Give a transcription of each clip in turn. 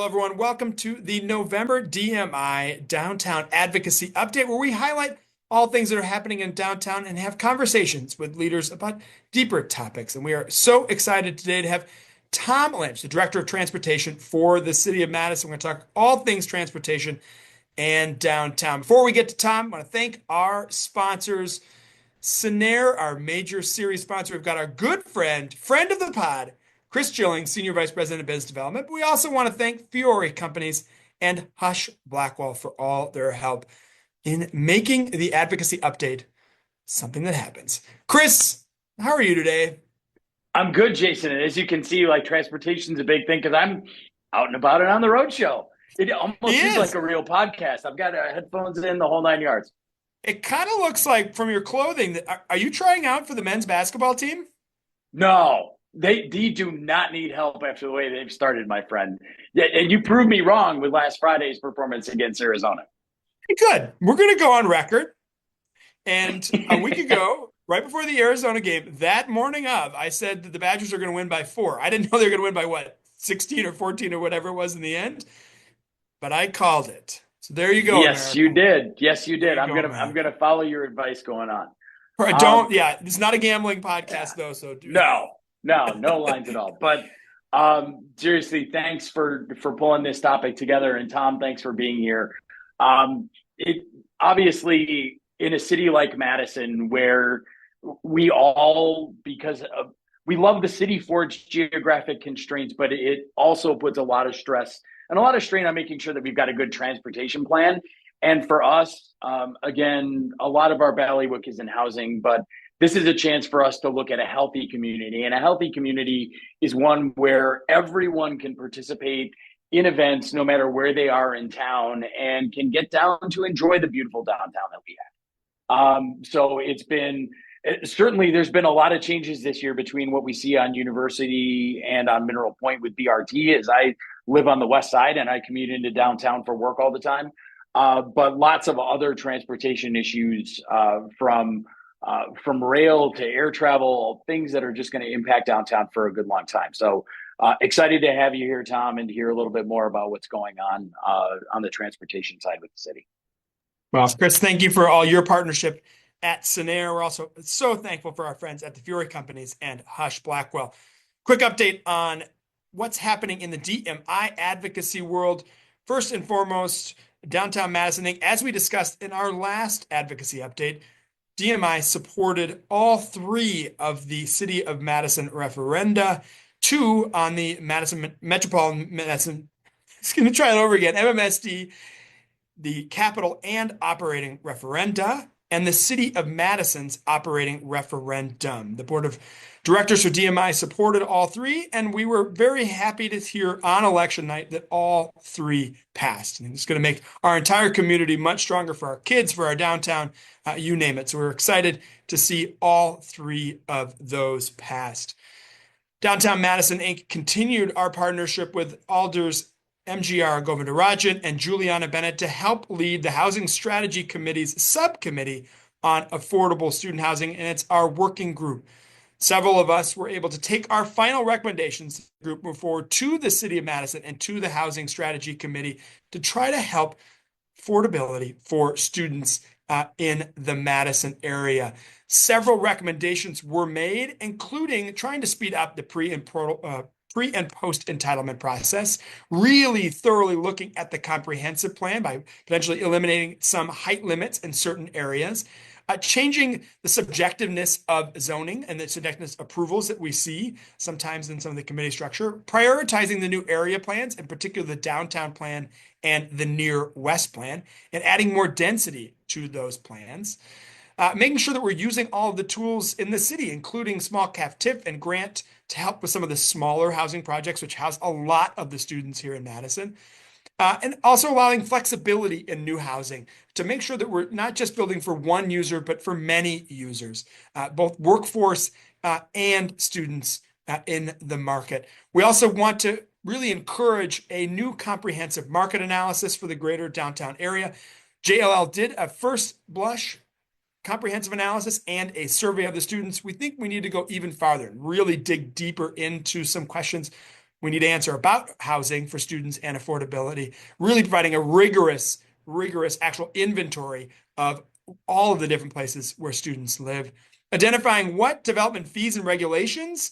everyone. Welcome to the November DMI Downtown Advocacy Update, where we highlight all things that are happening in downtown and have conversations with leaders about deeper topics. And we are so excited today to have Tom Lynch, the Director of Transportation for the City of Madison. We're going to talk all things transportation and downtown. Before we get to Tom, I want to thank our sponsors, Scenair, our major series sponsor. We've got our good friend of the pod, Chris Chilling, Senior Vice President of Business Development. But we also want to thank Fiore Companies and Hush Blackwell for all their help in making the advocacy update something that happens. Chris, how are you today? I'm good, Jason. And as you can see, like transportation's a big thing because I'm out and about and on the road show. It He almost is like is. a real podcast. I've got headphones in the whole nine yards. It kind of looks like from your clothing that are you trying out for the men's basketball team? No, they do not need help after the way they've started, my friend. Yeah, and you proved me wrong with last Friday's performance against Arizona. Good. We're going to go on record. And a week ago, right before the Arizona game, that morning of, I said that the Badgers are going to win by 4. I didn't know they were going to win by what, 16 or 14 or whatever it was in the end, but I called it. So there you go, Yes, you America. did. Yes, you There did. you I'm go, gonna I'm man. gonna follow your advice going on. Don't, Um, yeah, it's not a gambling yeah. podcast though, so No lines at all. But seriously, thanks for pulling this topic together. And Tom, thanks for being here. It obviously in a city like Madison, where we all because of, we love the city for its geographic constraints, but it also puts a lot of stress and a lot of strain on making sure that we've got a good transportation plan. And for us, again, a lot of our bailiwick is in housing, but this is a chance for us to look at a healthy community. And a healthy community is one where everyone can participate in events, no matter where they are in town, and can get down to enjoy the beautiful downtown that we have. So it's been certainly there's been a lot of changes this year between what we see on University and on Mineral Point with BRT, as I live on the west side and I commute into downtown for work all the time. But lots of other transportation issues from rail to air travel, things that are just going to impact downtown for a good long time. So excited to have you here, Tom, and to hear a little bit more about what's going on the transportation side with the city. Well, Chris, thank you for all your partnership at Scenair. We're also so thankful for our friends at the Fiore Companies and Hush Blackwell. Quick update on what's happening in the DMI advocacy world. First and foremost, downtown Madison, as we discussed in our last advocacy update, DMI supported all 3 of the City of Madison referenda, 2 on the Madison Metropolitan Madison. It's going to try it over again. MMSD, the capital and operating referenda, and the City of Madison's operating referendum. The Board of Directors for DMI supported all 3, and we were very happy to hear on election night that all 3 passed. And it's going to make our entire community much stronger for our kids, for our downtown, you name it. So we're excited to see all 3 of those passed. Downtown Madison Inc. continued our partnership with Alders MGR Govindarajan and Juliana Bennett to help lead the Housing Strategy Committee's subcommittee on affordable student housing, and it's our working group. Several of us were able to take our final recommendations group move forward to the City of Madison and to the Housing Strategy Committee to try to help affordability for students in the Madison area. Several recommendations were made, including trying to speed up the pre and post entitlement process, really thoroughly looking at the comprehensive plan by potentially eliminating some height limits in certain areas, changing the subjectiveness of zoning and the subjectiveness approvals that we see sometimes in some of the committee structure, prioritizing the new area plans, in particular the downtown plan and the near west plan, and adding more density to those plans. Making sure that we're using all of the tools in the city, including small cap TIF and grant to help with some of the smaller housing projects, which house a lot of the students here in Madison. And also allowing flexibility in new housing to make sure that we're not just building for one user, but for many users, both workforce and students in the market. We also want to really encourage a new comprehensive market analysis for the greater downtown area. JLL did a first blush comprehensive analysis and a survey of the students. We think we need to go even farther and really dig deeper into some questions we need to answer about housing for students and affordability, really providing a rigorous actual inventory of all of the different places where students live, identifying what development fees and regulations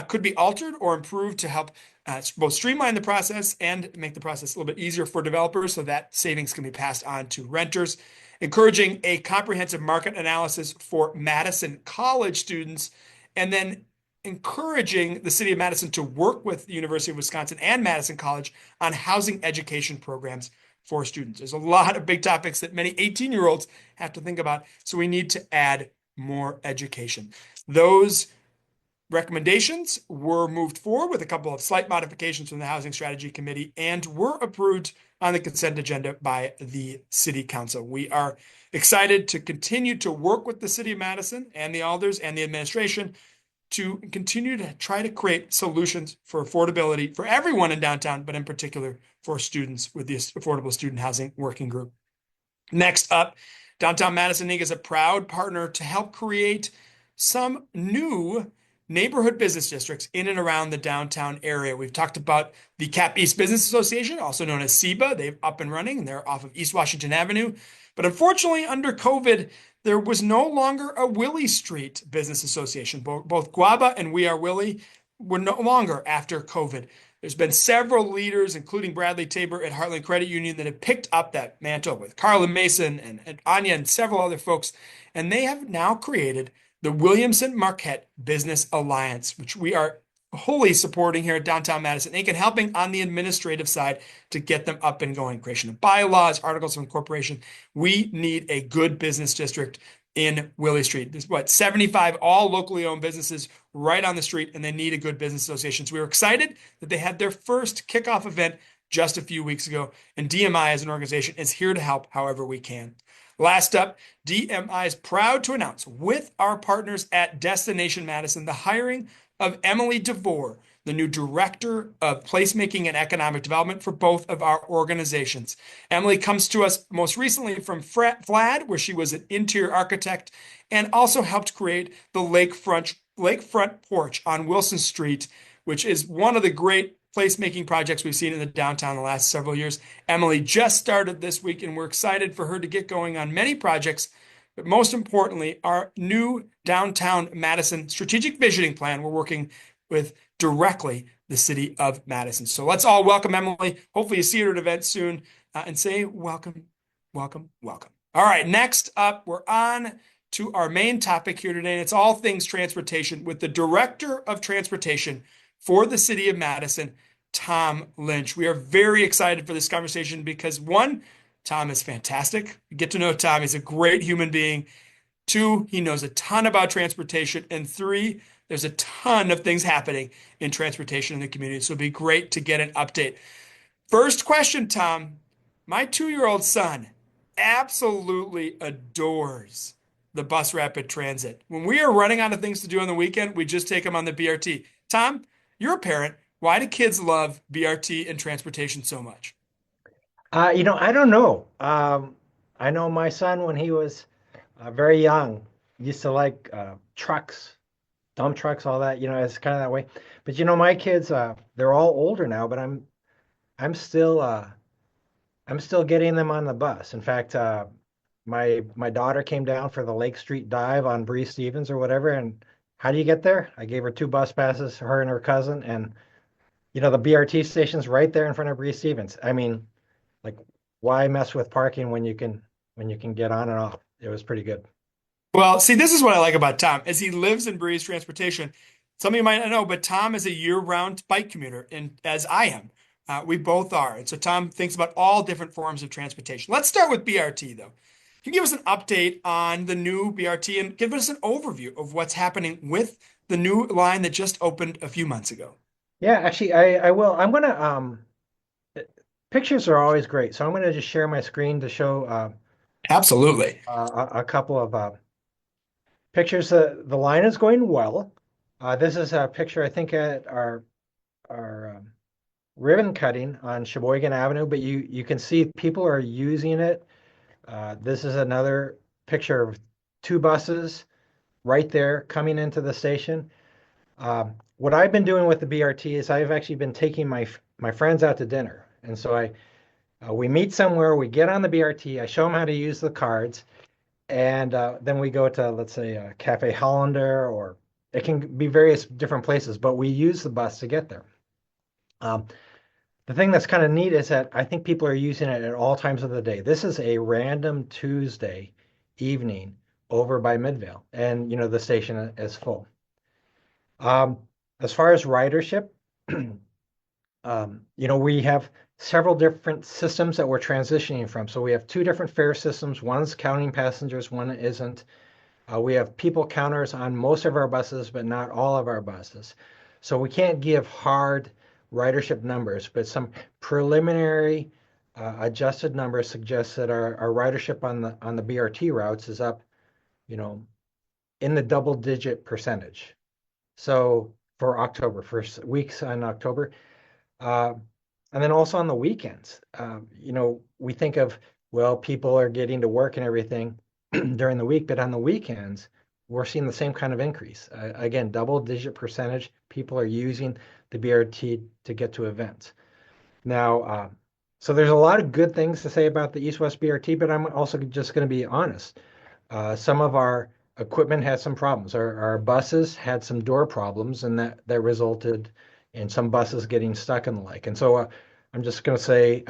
could be altered or improved to help both streamline the process and make the process a little bit easier for developers so that savings can be passed on to renters, encouraging a comprehensive market analysis for Madison College students, and then encouraging the city of Madison to work with the University of Wisconsin and Madison College on housing education programs for students. There's a lot of big topics that many 18-year-olds have to think about, so we need to add more education. Those recommendations were moved forward with a couple of slight modifications from the Housing Strategy Committee and were approved on the consent agenda by the City Council. We are excited to continue to work with the City of Madison and the alders and the administration to continue to try to create solutions for affordability for everyone in downtown, but in particular for students with the Affordable Student Housing Working Group. Next up, Downtown Madison Inc. is a proud partner to help create some new neighborhood business districts in and around the downtown area. We've talked about the Cap East Business Association, also known as SEBA. They're up and running, and they're off of East Washington Avenue. But unfortunately, under COVID, there was no longer a Willie Street Business Association. Both Guava and We Are Willie were no longer after COVID. There's been several leaders, including Bradley Tabor at Heartland Credit Union, that have picked up that mantle with Carla Mason and Anya and several other folks. And they have now created the Williamson Marquette Business Alliance, which we are wholly supporting here at Downtown Madison Inc. and helping on the administrative side to get them up and going. Creation of bylaws, articles of incorporation. We need a good business district in Willie Street. There's 75 all locally owned businesses right on the street, and they need a good business association. So we were excited that they had their first kickoff event just a few weeks ago, and DMI as an organization is here to help however we can. Last up, DMI is proud to announce with our partners at Destination Madison the hiring of Emily DeVore, the new Director of Placemaking and Economic Development for both of our organizations. Emily comes to us most recently from FLAD, where she was an interior architect and also helped create the lakefront porch on Wilson Street, which is one of the great placemaking projects we've seen in the downtown the last several years. Emily just started this week, and we're excited for her to get going on many projects. But most importantly, our new downtown Madison strategic visioning plan, we're working with directly the city of Madison. So let's all welcome Emily. Hopefully you see her at an event soon and say welcome, welcome, welcome. All right, next up, we're on to our main topic here today, and it's all things transportation with the Director of Transportation for the city of Madison, Tom Lynch. We are very excited for this conversation because one, Tom is fantastic. Get to know Tom. He's a great human being. Two, he knows a ton about transportation. And three, there's a ton of things happening in transportation in the community. So it'd be great to get an update. First question, Tom. My 2-year-old son absolutely adores the bus rapid transit. When we are running out of things to do on the weekend, we just take him on the BRT. Tom, you're a parent. Why do kids love BRT and transportation so much? I don't know. I know my son, when he was very young, used to like trucks, dump trucks, all that. It's kind of that way. But my kids, they're all older now, but I'm still I'm still getting them on the bus. In fact, my daughter came down for the Lake Street dive on Bree Stevens or whatever. And how do you get there? I gave her 2 bus passes, her and her cousin, and the BRT station's right there in front of Bree Stevens. I mean, like, why mess with parking when you can get on and off? It was pretty good. Well, see, this is what I like about Tom, is he lives in Breeze Transportation. Some of you might not know, but Tom is a year-round bike commuter, and as I am, we both are. And so Tom thinks about all different forms of transportation. Let's start with BRT, though. Can you give us an update on the new BRT and give us an overview of what's happening with the new line that just opened a few months ago? Yeah, actually, I will. I'm gonna pictures are always great, so I'm gonna just share my screen to show Absolutely. a couple of pictures. The line is going well. This is a picture, I think, at our ribbon cutting on Sheboygan Avenue, but you can see people are using it. This is another picture of 2 buses right there coming into the station. what I've been doing with the BRT is I've actually been taking my friends out to dinner, and so I we meet somewhere, we get on the BRT, I show them how to use the cards, and then we go to, let's say, Cafe Hollander, or it can be various different places, but we use the bus to get there. Um, the thing that's kind of neat is that I think people are using it at all times of the day. This is a random Tuesday evening over by Midvale, and the station is full. Um, as far as ridership, we have several different systems that we're transitioning from. So we have two different fare systems. One's counting passengers, one isn't. We have people counters on most of our buses, but not all of our buses. So we can't give hard ridership numbers, but some preliminary adjusted numbers suggest that our ridership on the BRT routes is up, you know, in the double-digit percentage. So for October, first weeks in October, uh, and then also on the weekends, we think of, well, people are getting to work and everything during the week, but on the weekends, we're seeing the same kind of increase. Again, double-digit percentage people are using the BRT to get to events. Now, so there's a lot of good things to say about the East-West BRT, but I'm also just going to be honest. Some of our equipment had some problems. Our buses had some door problems, and that resulted in some buses getting stuck and the like. And so I'm just going to say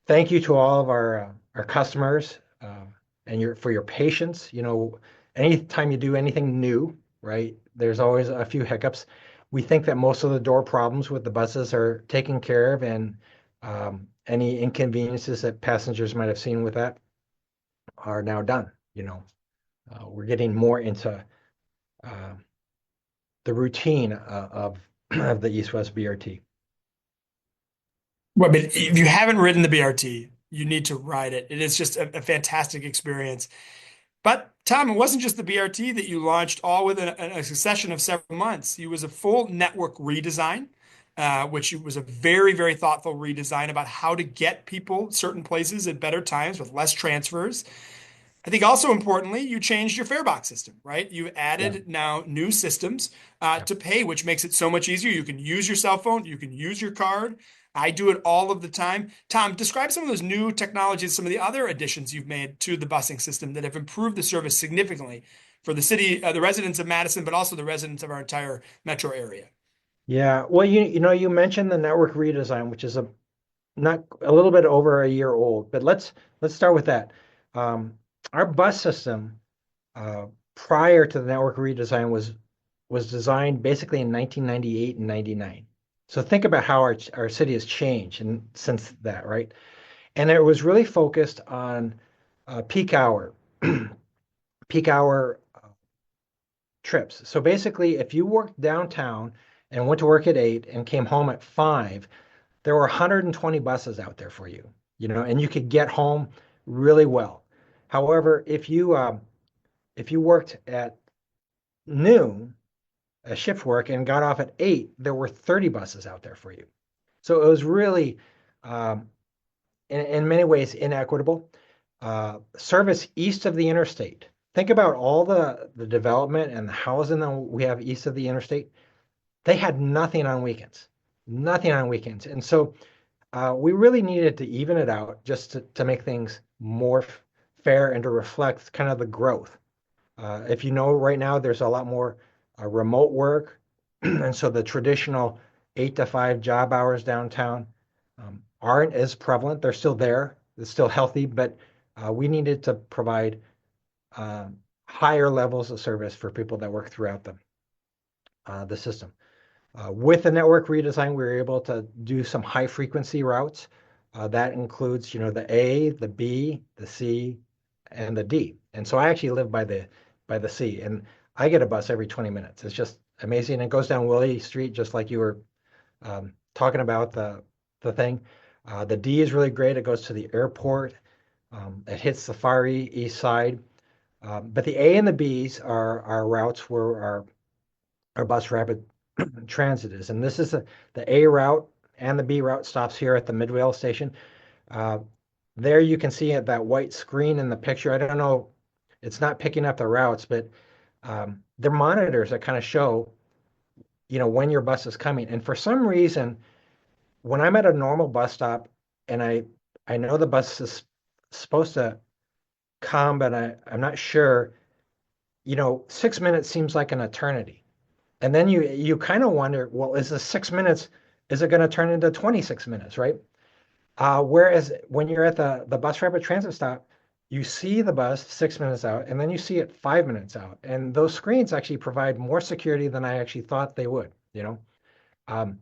thank you to all of our customers and for your patience. Anytime you do anything new, right, there's always a few hiccups. We think that most of the door problems with the buses are taken care of, and any inconveniences that passengers might have seen with that are now done. We're getting more into uh, the routine of the East-West BRT. Well, but if you haven't ridden the BRT, you need to ride it. It is just a fantastic experience. But Tom, it wasn't just the BRT that you launched all within a succession of several months. It was a full network redesign, which was a very, very thoughtful redesign about how to get people certain places at better times with less transfers. I think also importantly, you changed your fare box system, right? You Yeah, added now new systems yeah. to pay, which makes it so much easier. You can use your cell phone, you can use your card. I do it all of the time. Tom, describe some of those new technologies, some of the other additions you've made to the busing system that have improved the service significantly for the city, the residents of Madison, but also the residents of our entire metro area. Yeah. Well, you mentioned the network redesign, which is not a little bit over a year old, but let's start with that. Um, our bus system prior to the network redesign was designed basically in 1998 and 99. So think about how our city has changed and since that, right? And it was really focused on peak hour, peak hour trips. So basically, if you worked downtown and went to work at 8 and came home at 5, there were 120 buses out there for you, and you could get home really well. However, if you worked at noon, a shift work, and got off at 8, there were 30 buses out there for you. So it was really, um, in many ways, inequitable. Service east of the interstate. Think about all the development and the housing that we have east of the interstate. They had nothing on weekends, nothing on weekends. And so we really needed to even it out just to make things more fair and to reflect kind of the growth. If you know, right now, there's a lot more remote work. And so the traditional 8 to 5 job hours downtown aren't as prevalent. They're still there. It's still healthy, but we needed to provide higher levels of service for people that work throughout the system. With the network redesign, we were able to do some high frequency routes. That includes, the A, the B, the C, and the D. And so I actually live by the C, and I get a bus every 20 minutes. It's just amazing. It goes down Willie Street, just like you were talking about the thing. The D is really great. It goes to the airport. It hits the far east side. But the A and the B's are our routes where our bus rapid transit is. And this is the A route, and the B route stops here at the Midvale station. Uh, there you can see that white screen in the picture. I don't know, it's not picking up the routes, but they're monitors that kind of show when your bus is coming. And for some reason, when I'm at a normal bus stop and I know the bus is supposed to come, but I'm not sure, 6 minutes seems like an eternity. And then you kind of wonder, well, is the 6 minutes, is it going to turn into 26 minutes, right? Whereas when you're at the bus rapid transit stop, you see the bus 6 minutes out, and then you see it 5 minutes out. And those screens actually provide more security than I actually thought they would. Um,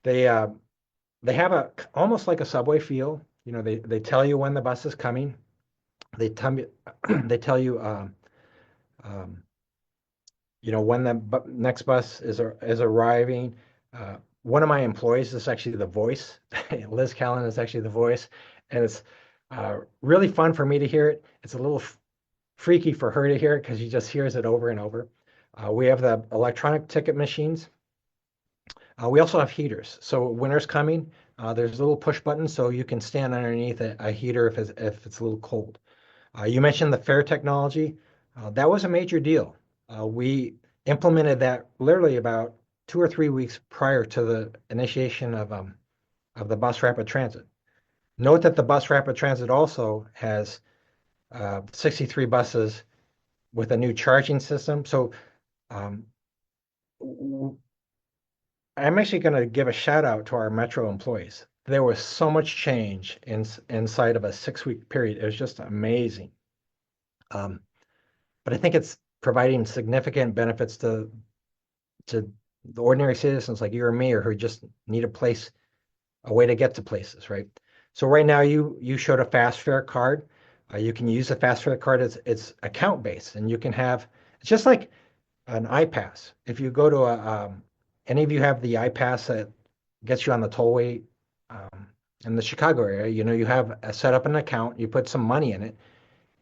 they uh, they have almost like a subway feel. They tell you when the bus is coming. They tell you they tell you um, when the next bus is arriving. One of my employees is actually the voice. Liz Callan is actually the voice, and it's really fun for me to hear it. It's a little freaky for her to hear it because she just hears it over and over. We have the electronic ticket machines. We also have heaters. So winter's coming. There's a little push button so you can stand underneath a heater if it's a little cold. You mentioned the fare technology. That was a major deal. We implemented that literally about 2 or 3 weeks prior to the initiation of the bus rapid transit. Note that the bus rapid transit also has 63 buses with a new charging system. So um, I'm actually going to give a shout out to our Metro employees. There was so much change inside of a 6 week period. It was just amazing. Um, but I think it's providing significant benefits to the ordinary citizens like you or me, or who just need a way to get to places, right? So right now you showed a fast fare card. You can use a fast fare card as it's account based, and you can have it's just like an iPass. If you go to any of you have the iPass that gets you on the tollway in the Chicago area, you have set up an account, you put some money in it,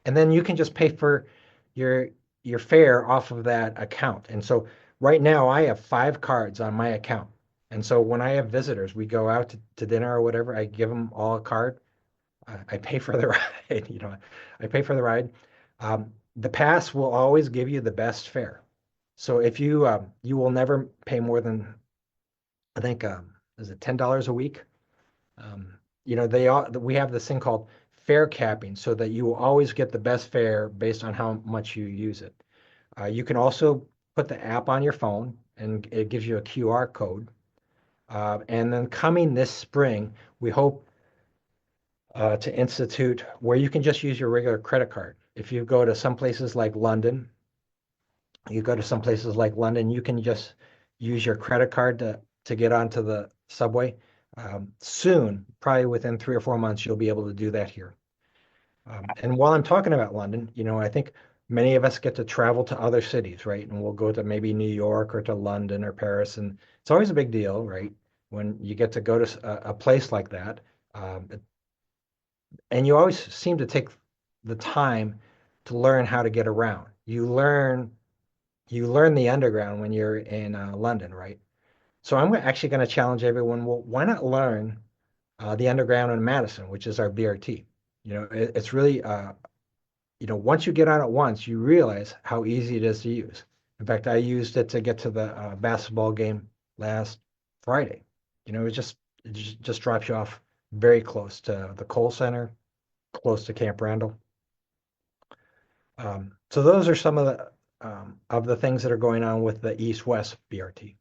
and then you can just pay for your your fare off of that account. And so right now I have 5 cards on my account. And so when I have visitors, we go out to dinner or whatever, I give them all a card. I pay for the ride, I pay for the ride. The pass will always give you the best fare. So if you will never pay more than I think is it $10 a week? We have this thing called fare capping so that you will always get the best fare based on how much you use it. You can also put the app on your phone and it gives you a QR code. And then coming this spring, we hope to institute where you can just use your regular credit card. If you go to some places like London, you can just use your credit card to get onto the subway. Soon, probably within 3 or 4 months, you'll be able to do that here. And while I'm talking about London, I think many of us get to travel to other cities, right? And we'll go to maybe New York or to London or Paris, and it's always a big deal, right? When you get to go to a place like that, and you always seem to take the time to learn how to get around. You learn the underground when you're in London, right? So I'm actually going to challenge everyone. Well, why not learn the underground in Madison, which is our BRT? It's really, once you get on it once, you realize how easy it is to use. In fact, I used it to get to the basketball game last Friday. It just drops you off very close to the Kohl Center, close to Camp Randall. So those are some of the things that are going on with the East-West BRT.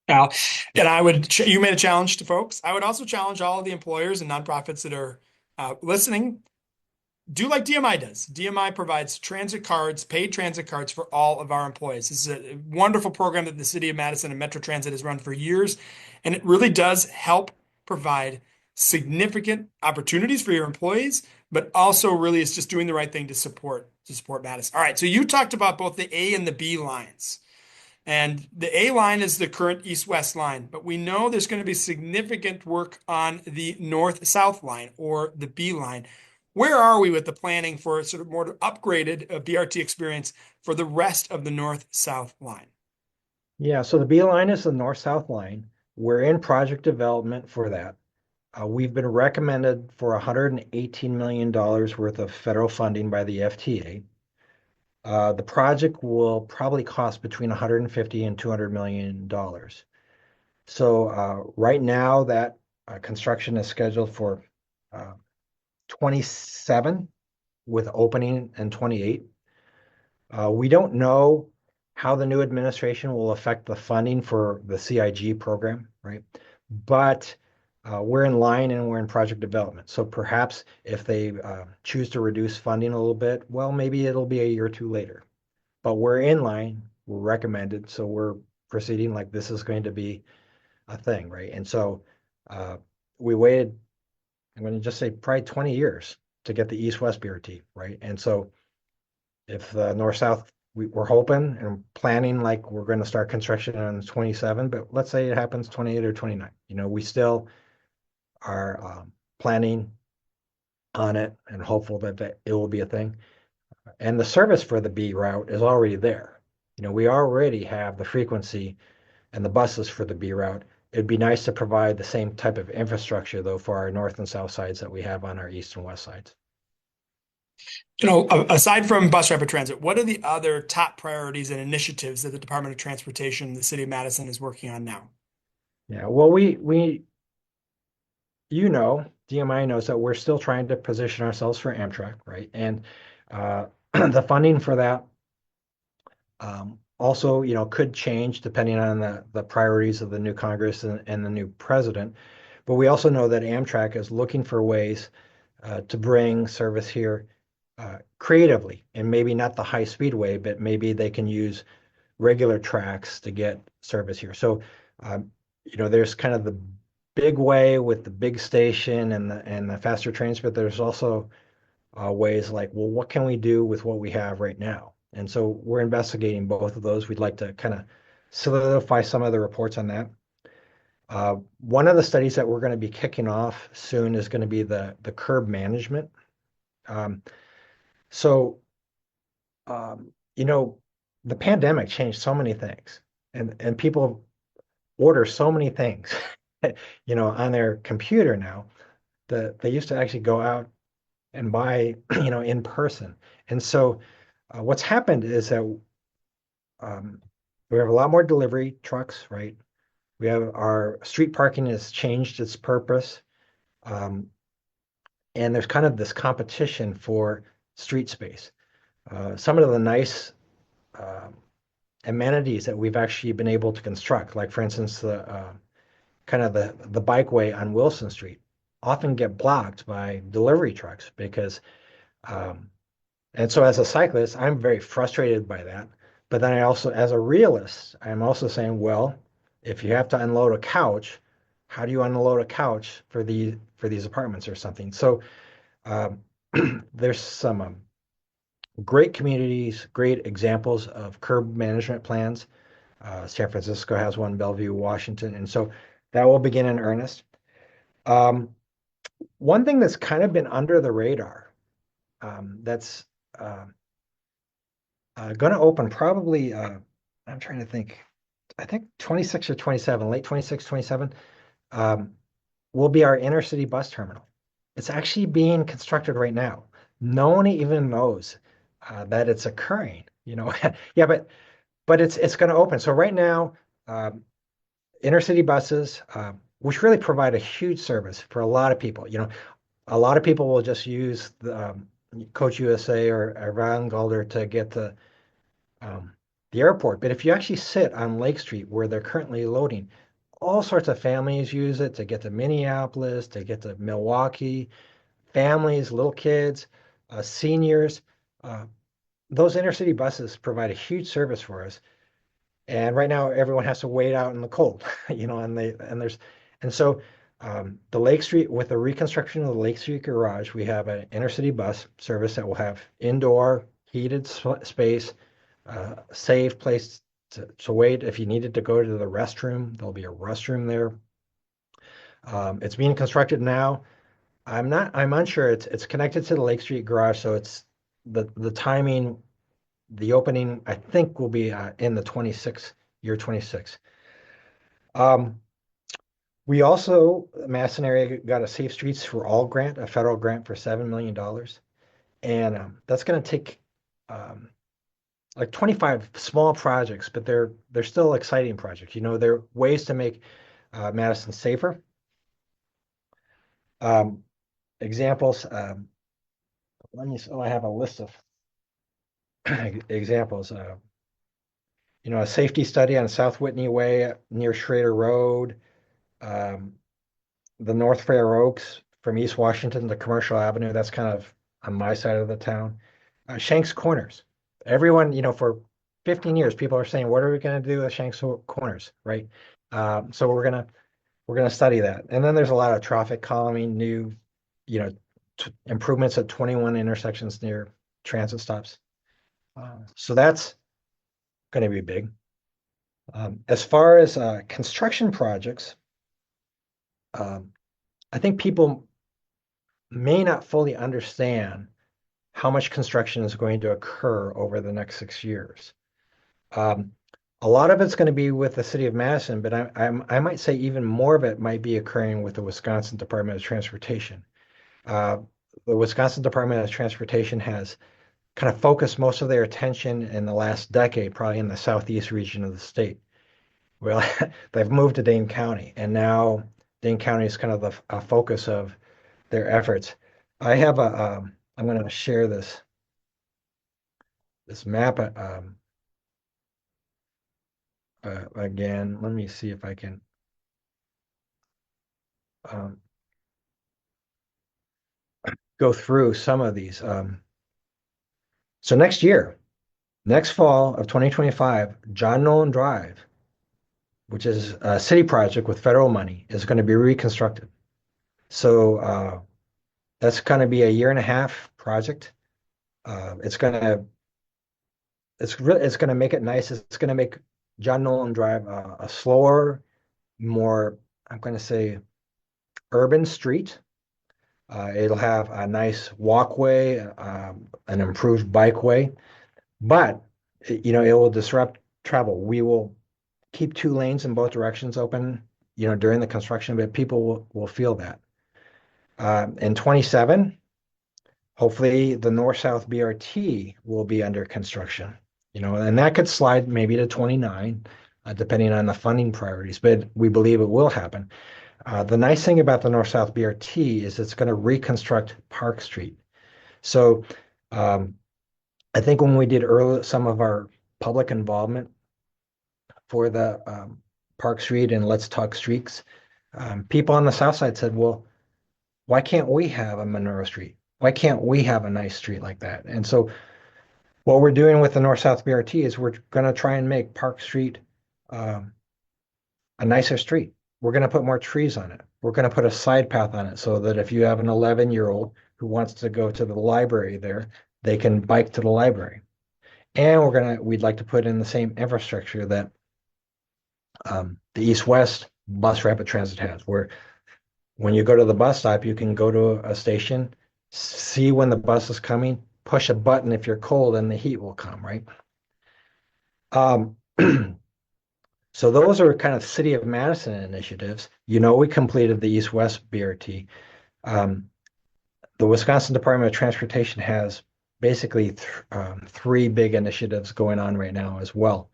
Now, and you made a challenge to folks. I would also challenge all of the employers and nonprofits that are listening. Do like DMI does. DMI provides transit cards, paid transit cards for all of our employees. This is a wonderful program that the city of Madison and Metro Transit has run for years, and it really does help provide significant opportunities for your employees, but also really is just doing the right thing to support Madison. All right, so you talked about both the A and the B lines. And the A line is the current east-west line, but we know there's going to be significant work on the north-south line or the B line. Where are we with the planning for sort of more upgraded BRT experience for the rest of the north-south line? Yeah, so the B line is the north-south line. We're in project development for that. We've been recommended for $118 million worth of federal funding by the FTA. The project will probably cost between 150 and $200 million. So right now, that construction is scheduled for uh, 27 with opening in 28. We don't know how the new administration will affect the funding for the CIG program, right? But we're in line and we're in project development. So perhaps if they choose to reduce funding a little bit, well, maybe it'll be a year or two later. But we're in line, we're recommended, so we're proceeding like this is going to be a thing, right? And so uh, we waited, I'm going to just say probably 20 years to get the East-West BRT, right? And so if the north-south, we're hoping and planning like we're going to start construction on 27, but let's say it happens 28 or 29. We still are planning on it and hopeful that it will be a thing. And the service for the B route is already there. We already have the frequency and the buses for the B route. It'd be nice to provide the same type of infrastructure, though, for our north and south sides that we have on our east and west sides. Aside from bus rapid transit, what are the other top priorities and initiatives that the Department of Transportation, the city of Madison, is working on now? Yeah, well, DMI knows that we're still trying to position ourselves for Amtrak, right? And the funding for that also, could change depending on the priorities of the new Congress and the new president. But we also know that Amtrak is looking for ways to bring service here creatively, and maybe not the high speed way, but maybe they can use regular tracks to get service here. So, there's kind of the big way with the big station and the faster trains, but there's also ways like, well, what can we do with what we have right now? And so we're investigating both of those. We'd like to kind of solidify some of the reports on that. One of the studies that we're going to be kicking off soon is going to be the curb management. Um, so, um, you know, the pandemic changed so many things, and people order so many things, on their computer now that they used to actually go out and buy, in person. And so, what's happened is that um, we have a lot more delivery trucks, right? We have our street parking has changed its purpose, um, and there's kind of this competition for street space. Some of the nice um amenities that we've actually been able to construct, like for instance, the kind of the bikeway on Wilson Street, often get blocked by delivery trucks because, um, and so as a cyclist, I'm very frustrated by that. But then I also, as a realist, I'm also saying, well, if you have to unload a couch, how do you unload a couch for these apartments or something? So um, there's some great communities, great examples of curb management plans. San Francisco has one, Bellevue, Washington, and so that will begin in earnest. Um, One thing that's kind of been under the radar, that's uh, going to open probably, I'm trying to think, I think 26 or 27, late 26, 27, um, will be our inner city bus terminal. It's actually being constructed right now. No one even knows that it's occurring, Yeah, but it's going to open. So right now, um, inner city buses, which really provide a huge service for a lot of people. A lot of people will just use the Coach USA or Van Gulder to get to um, the airport. But if you actually sit on Lake Street where they're currently loading, all sorts of families use it to get to Minneapolis, to get to Milwaukee, families, little kids, seniors. Uh, those inner city buses provide a huge service for us. And right now, everyone has to wait out in the cold, and so the Lake Street with the reconstruction of the Lake Street garage, we have an inner city bus service that will have indoor heated space, safe place to wait. If you needed to go to the restroom, there'll be a restroom there. It's being constructed now. I'm unsure. It's connected to the Lake Street garage, so it's the timing, the opening, I think will be in the year 26. Um, we also, Madison area got a Safe Streets for All grant, a federal grant for $7 million. And that's going to take um, like 25 small projects, but they're still exciting projects. They're ways to make Madison safer. Um, examples. I have a list of examples. A safety study on South Whitney Way near Schrader Road, um, the North Fair Oaks from East Washington to Commercial Avenue. That's kind of on my side of the town. Shanks Corners. Everyone, for 15 years, people are saying, "What are we going to do with Shanks Corners?" Right? So we're gonna study that. And then there's a lot of traffic calming, new, you know, improvements at 21 intersections near transit stops. So that's going to be big. As far as construction projects, um, I think people may not fully understand how much construction is going to occur over the next 6 years. Um, a lot of it's going to be with the city of Madison, but I might say even more of it might be occurring with the Wisconsin Department of Transportation. Uh, the Wisconsin Department of Transportation has kind of focused most of their attention in the last decade, probably in the southeast region of the state. Well, they've moved to Dane County, and now Dane County is kind of the focus of their efforts. I'm going to share this map again. Let me see if I can. Um, go through some of these. So next fall of 2025, John Nolan Drive, which is a city project with federal money, is going to be reconstructed. So that's going to be a year and a half project. It's going to make it nice. It's going to make John Nolan Drive a slower, more, I'm going to say, urban street. It'll have a nice walkway, an improved bikeway, but it will disrupt travel. We will keep 2 lanes in both directions open, during the construction, but people will feel that. In 27, hopefully the north-south BRT will be under construction, and that could slide maybe to 29, depending on the funding priorities, but we believe it will happen. The nice thing about the north-south BRT is it's going to reconstruct Park Street. So I think when we did some of our public involvement for the Park Street and Let's Talk Streets, people on the south side said, well, why can't we have a Monroe Street? Why can't we have a nice street like that? And so what we're doing with the north-south BRT is we're going to try and make Park Street a nicer street. We're going to put more trees on it. We're going to put a side path on it so that if you have an 11-year-old who wants to go to the library there, they can bike to the library. And we'd like to put in the same infrastructure that the East-West bus rapid transit has, where when you go to the bus stop, you can go to a station, see when the bus is coming, push a button if you're cold, and the heat will come, right? So those are kind of City of Madison initiatives. We completed the East-West BRT. The Wisconsin Department of Transportation has basically 3 big initiatives going on right now as well.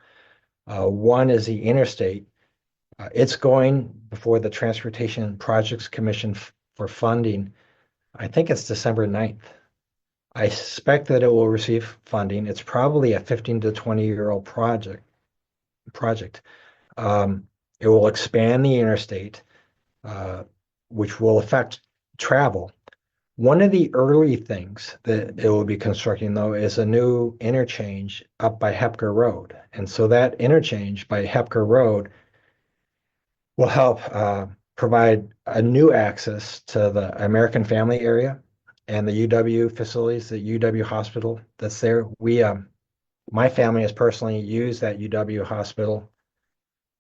One is the interstate. It's going before the Transportation Projects Commission for funding. I think it's December 9th. I suspect that it will receive funding. It's probably a 15 to 20-year-old project. It will expand the interstate, which will affect travel. One of the early things that it will be constructing, though, is a new interchange up by Hepker Road. And so that interchange by Hepker Road will help provide a new access to the American Family area and the UW facilities, the UW hospital that's there. My family has personally used that UW hospital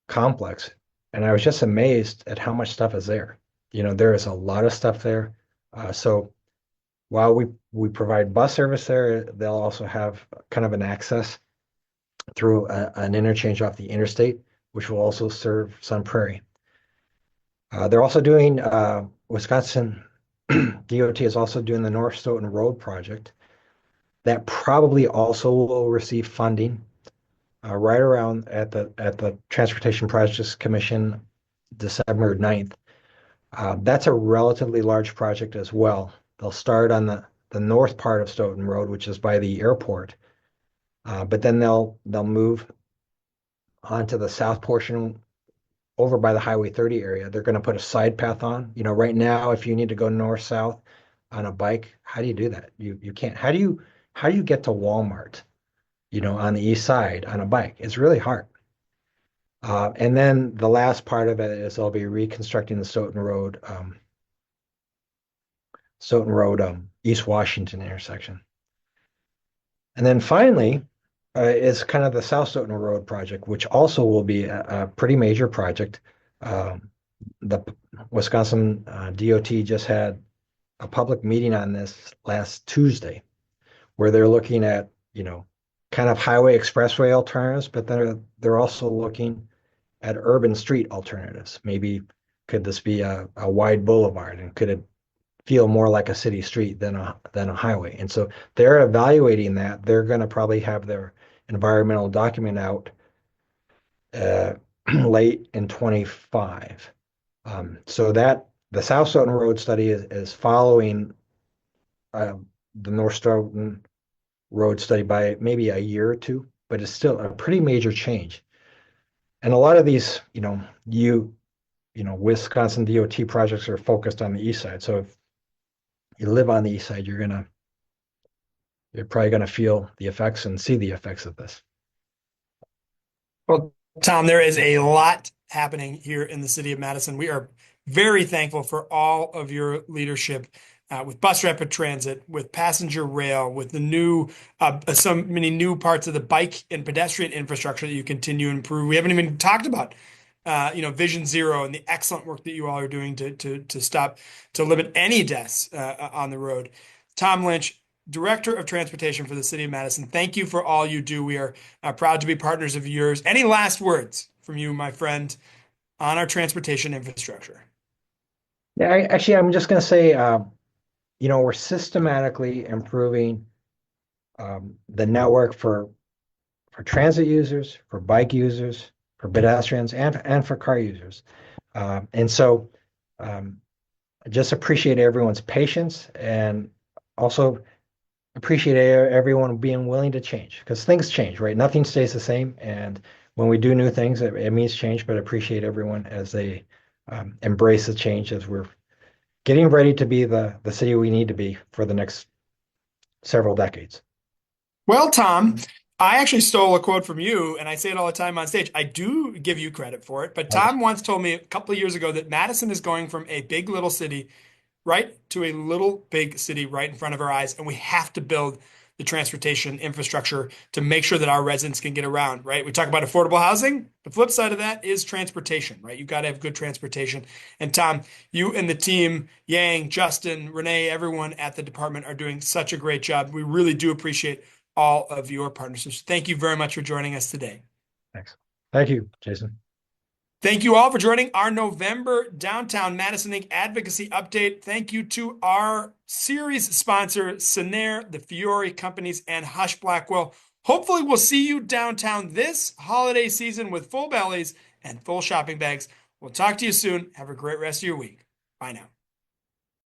complex, and I was just amazed at how much stuff is there. There is a lot of stuff there. So while we provide bus service there, they'll also have kind of an access through an interchange off the interstate, which will also serve Sun Prairie. They're also doing Wisconsin DOT is also doing the North Stoughton Road project. That probably also will receive funding right around at the Transportation Projects Commission, December 9th. That's a relatively large project as well. They'll start on the north part of Stoughton Road, which is by the airport, but then they'll move onto the south portion over by the Highway 30 area. They're going to put a side path on. Right now, if you need to go north south on a bike, how do you do that? You can't. How do you get to Walmart, on the east side on a bike? It's really hard. And then the last part of it is they'll be reconstructing the Stoughton Road, East Washington intersection. And then finally is kind of the South Stoughton Road project, which also will be a pretty major project. The Wisconsin DOT just had a public meeting on this last Tuesday, where they're looking at, kind of highway expressway alternatives, but they're also looking at urban street alternatives. Maybe could this be a wide boulevard, and could it feel more like a city street than a highway? And so they're evaluating that. They're going to probably have their environmental document out late in 25. So that the South Stoughton Road study is following the North Stoughton Road study by maybe a year or two, but it's still a pretty major change. And a lot of these, Wisconsin DOT projects are focused on the east side. So if you live on the east side, you're probably gonna feel the effects and see the effects of this. Well, Tom, there is a lot happening here in the city of Madison. We are very thankful for all of your leadership with bus rapid transit, with passenger rail, with the new, so many new parts of the bike and pedestrian infrastructure that you continue to improve. We haven't even talked about, Vision Zero and the excellent work that you all are doing to limit any deaths on the road. Tom Lynch, Director of Transportation for the City of Madison, thank you for all you do. We are proud to be partners of yours. Any last words from you, my friend, on our transportation infrastructure? Yeah, I'm just going to say, we're systematically improving the network for transit users, for bike users, for pedestrians, and for car users. And so I just appreciate everyone's patience, and also appreciate everyone being willing to change, because things change, right? Nothing stays the same. And when we do new things, it means change, but appreciate everyone as they embrace the change, as we're getting ready to be the city we need to be for the next several decades. Well, Tom, I actually stole a quote from you, and I say it all the time on stage. I do give you credit for it, but Tom once told me a couple of years ago that Madison is going from a big little city right to a little big city right in front of our eyes, and we have to build the transportation infrastructure to make sure that our residents can get around, right? We talk about affordable housing. The flip side of that is transportation, right? You've got to have good transportation. And Tom, you and the team, Yang, Justin, Renee, everyone at the department are doing such a great job. We really do appreciate all of your partnerships. Thank you very much for joining us today. Thanks. Thank you, Jason. Thank you all for joining our November Downtown Madison Inc. Advocacy Update. Thank you to our series sponsor, Sinair, the Fiore Companies, and Hush Blackwell. Hopefully we'll see you downtown this holiday season with full bellies and full shopping bags. We'll talk to you soon. Have a great rest of your week. Bye now.